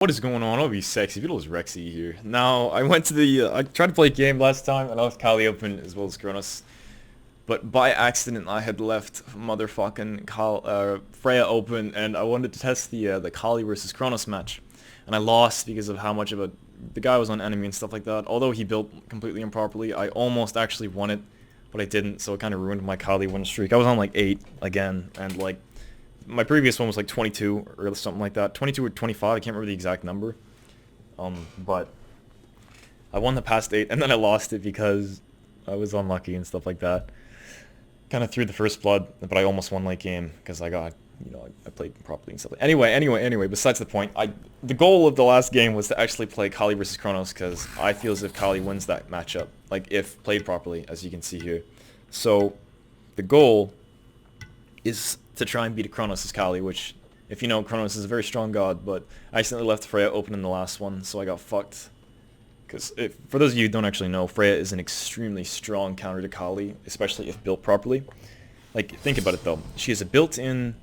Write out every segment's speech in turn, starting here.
What is going on? I'll be sexy. Beetle is Rexy here. Now, I went to the, I tried to play a game last time, and I was Kali open as well as Chronos. But by accident, I had left motherfucking Freya open, and I wanted to test the Kali versus Chronos match. And I lost because of how much of a, the guy was on enemy and stuff like that. Although he built completely improperly, I almost actually won it, but I didn't, so it kind of ruined my Kali win streak. I was on like 8 again, and like, my previous one was like 22 or something like that. 22 or 25, I can't remember the exact number. But I won the past 8, and then I lost it because I was unlucky and stuff like that. Kind of threw the first blood, but I almost won late game because I got, you know, I played properly and stuff. Anyway, besides the point, the goal of the last game was to actually play Kali versus Chronos because I feel as if Kali wins that matchup, like if played properly, as you can see here. So the goal is to try and beat Chronos' Kali, which, if you know, Chronos is a very strong god, but I accidentally left Freya open in the last one, so I got fucked. Because, for those of you who don't actually know, Freya is an extremely strong counter to Kali, especially if built properly. Like, think about it though. She has a built-in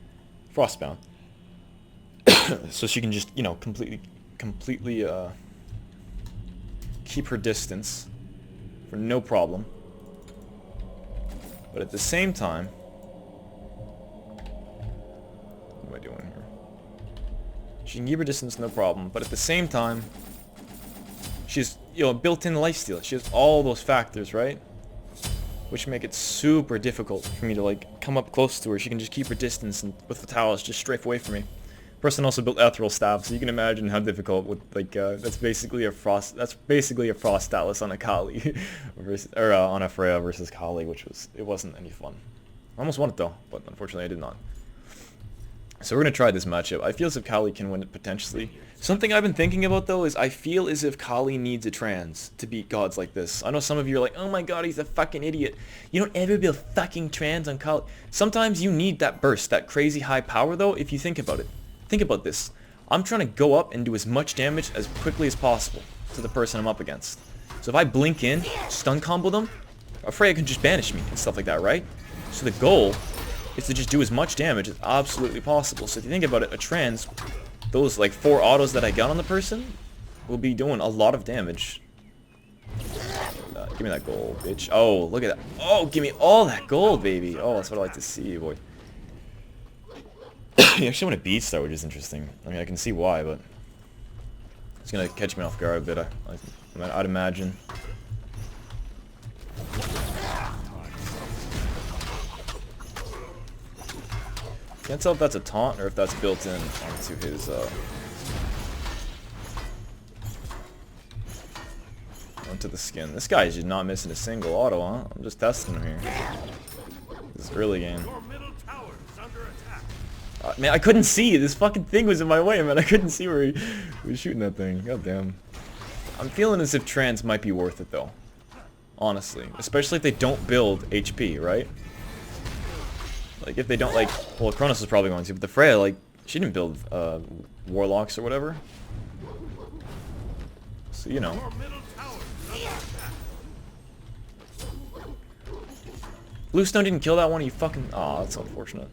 Frostbound. So she can just, you know, completely keep her distance for no problem. But at the same time, what am I doing here? She can keep her distance, no problem, but at the same time, she's, you know, built-in lifesteal. She has all those factors, right? Which make it super difficult for me to, like, come up close to her. She can just keep her distance and with the towers just strafe away from me. Person also built ethereal staff, so you can imagine how difficult with, like, that's basically a frost status on a Kali, or on a Freya versus Kali, it wasn't any fun. I almost won it though, but unfortunately I did not. So we're going to try this matchup. I feel as if Kali can win it potentially. Something I've been thinking about though is I feel as if Kali needs a trans to beat gods like this. I know some of you are like, oh my god, he's a fucking idiot. You don't ever build fucking trans on Kali. Sometimes you need that burst, that crazy high power though, if you think about it. Think about this. I'm trying to go up and do as much damage as quickly as possible to the person I'm up against. So if I blink in, stun combo them, Freya can just banish me and stuff like that, right? So the goal is to just do as much damage as absolutely possible. So if you think about it, a trans, those like 4 autos that I got on the person will be doing a lot of damage. Give me that gold, bitch. Oh, look at that. Oh, give me all that gold, baby. Oh, that's what I like to see, boy. You actually want a beat star, which is interesting. I mean, I can see why, but it's gonna catch me off guard a bit. I'd imagine. Can't tell if that's a taunt or if that's built in onto his onto the skin. This guy is just not missing a single auto, huh? I'm just testing him here. This early game. Man, I couldn't see. This fucking thing was in my way, man. I couldn't see where he was shooting that thing. God damn. I'm feeling as if trans might be worth it though. Honestly, especially if they don't build HP, right? Like, if they don't, like, well, Chronos is probably going to, but the Freya, like, she didn't build, Warlocks or whatever. So, you know. Bluestone didn't kill that one, you fucking, aw, that's unfortunate.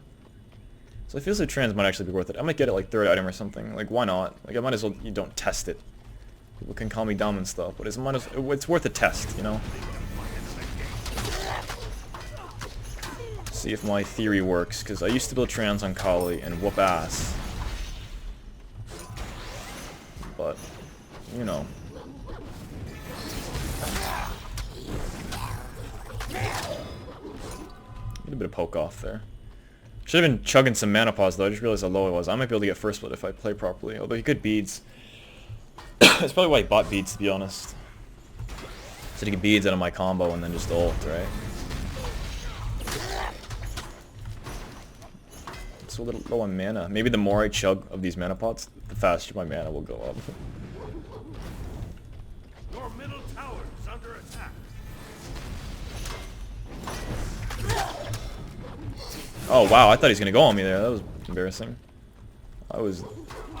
So it feels like trans might actually be worth it. I might get it, like, 3rd item or something. Like, why not? Like, I might as well, you don't test it. People can call me dumb and stuff, but it's worth a test, you know? See if my theory works, because I used to build trans on Kali and whoop ass. But, you know. Get a bit of poke off there. Should have been chugging some mana pause though, I just realized how low it was. I might be able to get first blood if I play properly, although he could beads. That's probably why he bought beads, to be honest. So he can beads out of my combo and then just ult, right? It's a little low on mana. Maybe the more I chug of these mana pots, the faster my mana will go up. Your middle tower is under attack. Oh wow, I thought he was gonna go on me there. That was embarrassing. I was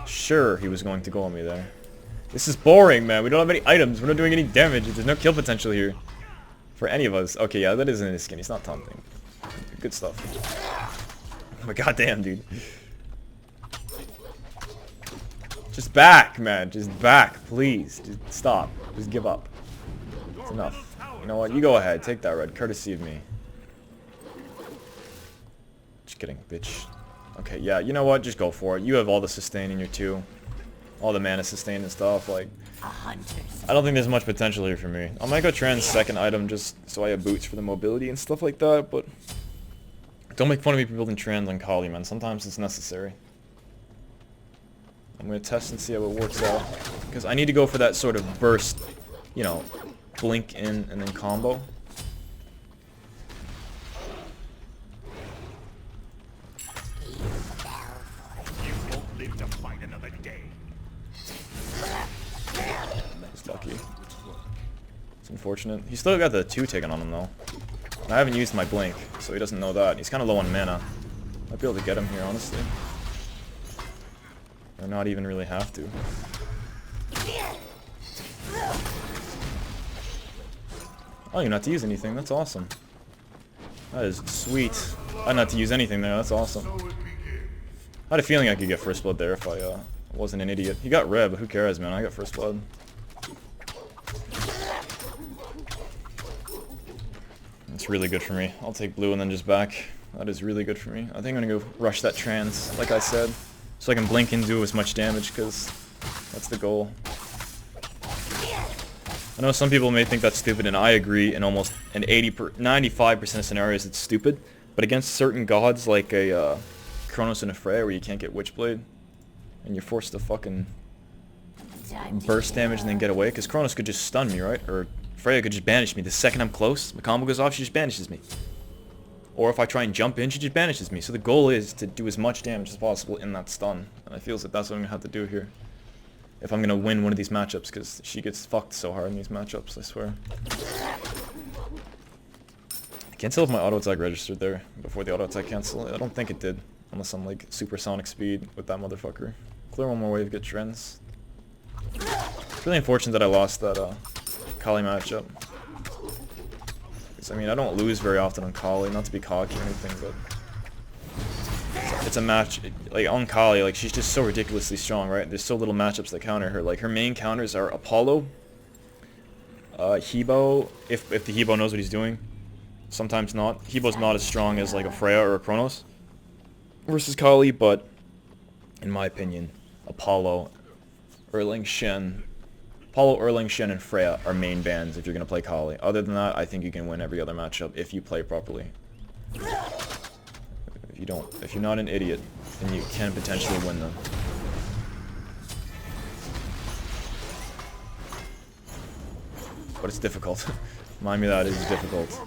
sure he was going to go on me there. This is boring, man. We don't have any items. We're not doing any damage. There's no kill potential here for any of us. Okay, yeah, that isn't his skin. He's not taunting. Good stuff. Oh my goddamn, dude. Just back, man. Just back, please. Just stop. Just give up. It's enough. You know what? You go ahead. Take that red, courtesy of me. Just kidding, bitch. Okay, yeah, you know what? Just go for it. You have all the sustain in your 2. All the mana sustain and stuff, like... I don't think there's much potential here for me. I might go trans second item just so I have boots for the mobility and stuff like that, but... Don't make fun of me for building trans on Kali, man. Sometimes it's necessary. I'm gonna test and see how it works out. Because I need to go for that sort of burst, you know, blink in and then combo. He's lucky. It's unfortunate. He's still got the 2 taken on him though. And I haven't used my blink, so he doesn't know that. He's kind of low on mana. Might be able to get him here, honestly. Or not even really have to. Oh, you not to use anything. That's awesome. That is sweet. I not to use anything there. That's awesome. I had a feeling I could get first blood there if I wasn't an idiot. He got red, but who cares, man? I got first blood. It's really good for me. I'll take blue and then just back. That is really good for me. I think I'm gonna go rush that trans, like I said, so I can blink and do as much damage, because that's the goal. I know some people may think that's stupid, and I agree. In almost an 95% of scenarios, it's stupid. But against certain gods, like a Chronos and a Freya, where you can't get Witchblade, and you're forced to fucking burst damage and then get away, because Chronos could just stun me, right? Or Freya could just banish me. The second I'm close, my combo goes off, she just banishes me. Or if I try and jump in, she just banishes me. So the goal is to do as much damage as possible in that stun. And I feel like that's what I'm going to have to do here. If I'm going to win one of these matchups, because she gets fucked so hard in these matchups, I swear. I can't tell if my auto attack registered there before the auto attack cancel. I don't think it did. Unless I'm like supersonic speed with that motherfucker. Clear one more wave, get trends. It's really unfortunate that I lost that Kali matchup. Because, I mean, I don't lose very often on Kali, not to be cocky or anything, but it's a match, like, on Kali, like, she's just so ridiculously strong, right? There's so little matchups that counter her. Like, her main counters are Apollo, Hebo, if the Hebo knows what he's doing. Sometimes not. Hebo's not as strong as, like, a Freya or a Chronos versus Kali, but, in my opinion, Apollo, Erling Shen, and Freya are main bans if you're going to play Kali. Other than that, I think you can win every other matchup if you play properly. If you're not an idiot, then you can potentially win them. But it's difficult. Remind me that it is difficult.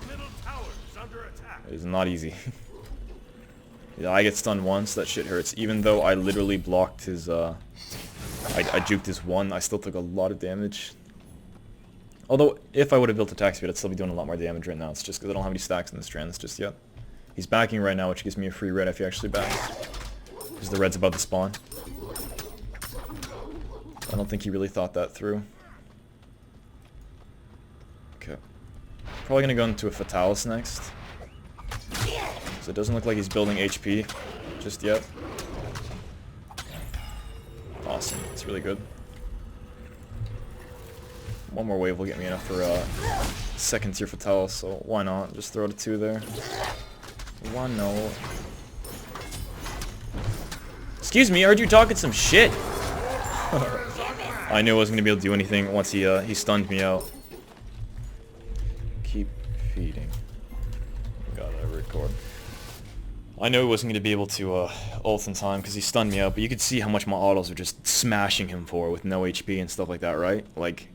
It is not easy. Yeah, I get stunned once, that shit hurts. Even though I literally blocked his, I juked his 1, I still took a lot of damage. Although, if I would have built attack speed, I'd still be doing a lot more damage right now. It's just because I don't have any stacks in this trans just yet. He's backing right now, which gives me a free red if he actually backs. Because the red's about to spawn. I don't think he really thought that through. Okay. Probably gonna go into a Fatalis next. So it doesn't look like he's building HP just yet. Awesome, it's really good. One more wave will get me enough for second tier Fatalis, so why not? Just throw the 2 there. Why no? Excuse me, I heard you talking some shit. I knew I wasn't gonna be able to do anything once he stunned me out. Keep feeding. Gotta record. I knew he wasn't gonna be able to ult in time because he stunned me out, but you could see how much my autos are just smashing him for with no HP and stuff like that, right? Like,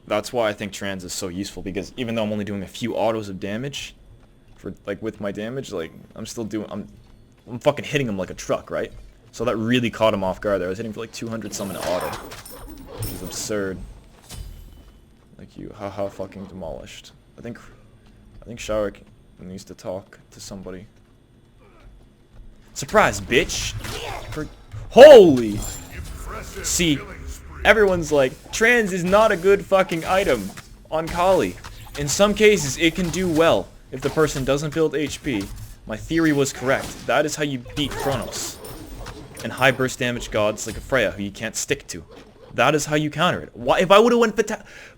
that's why I think trans is so useful, because even though I'm only doing a few autos of damage, for like with my damage, like I'm fucking hitting him like a truck, right? So that really caught him off guard there. I was hitting for like 200 summon auto, which is absurd. Like you, haha, fucking demolished. I think Sharik needs to talk to somebody. Surprise, bitch! Holy! See, everyone's like, trans is not a good fucking item on Kali. In some cases, it can do well. If the person doesn't build HP, my theory was correct. That is how you beat Chronos. and high burst damage gods like a Freya who you can't stick to. That is how you counter it. Why, if I would have went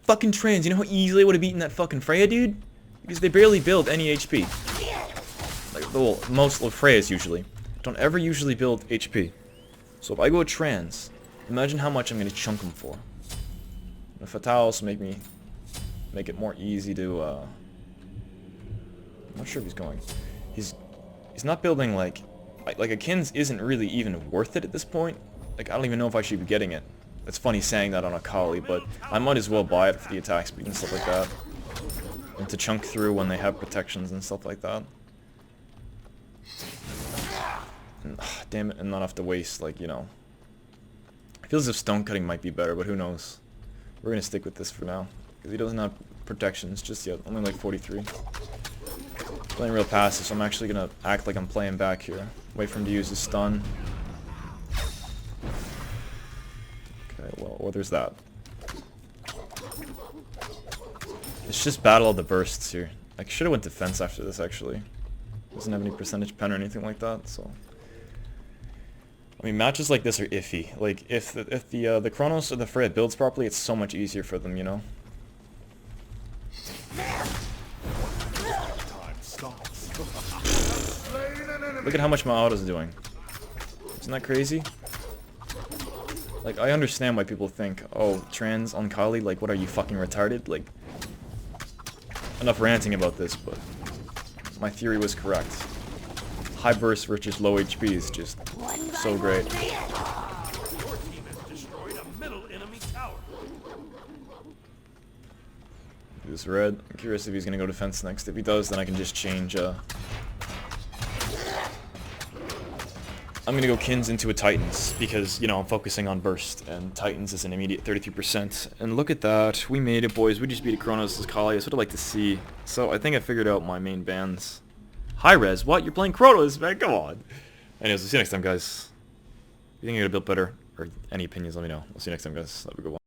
fucking trans, you know how easily I would have beaten that fucking Freya, dude? Because they barely build any HP. Like, well, most of Freyas usually don't ever usually build HP. So if I go trans, imagine how much I'm gonna chunk them for. And Fatales make it more easy to. I'm not sure if he's going. He's not building like a Kins isn't really even worth it at this point. Like I don't even know if I should be getting it. It's funny saying that on a Kali, but I might as well buy it for the attack speed and stuff like that. And to chunk through when they have protections and stuff like that. And, damn it, and not have to waste, like, you know. It feels as if stone cutting might be better, but who knows. We're gonna stick with this for now. Because he doesn't have protections just yet. Only like 43. Playing real passive, so I'm actually gonna act like I'm playing back here. Wait for him to use his stun. Okay, well, there's that. It's just battle of the bursts here. I should have went defense after this, actually. Doesn't have any percentage pen or anything like that, so. I mean, matches like this are iffy. Like, if the Chronos or the Freya builds properly, it's so much easier for them, you know? Look at how much my auto's doing. Isn't that crazy? Like, I understand why people think, oh, trans on Kali, like, what are you, fucking retarded? Like, enough ranting about this, but my theory was correct. High burst versus low HP is just so great. This red. I'm curious if he's gonna go defense next. If he does, then I can just change. I'm gonna go Kins into a Titans because, you know, I'm focusing on burst, and Titans is an immediate 33%. And look at that, we made it, boys. We just beat a Chronos' Kali. That's what I'd like to see. So I think I figured out my main bans. High res, what? You're playing Chronos, man? Come on. Anyways, we'll see you next time, guys. If you think I could have built better, or any opinions, let me know. We'll see you next time, guys. Have a good one.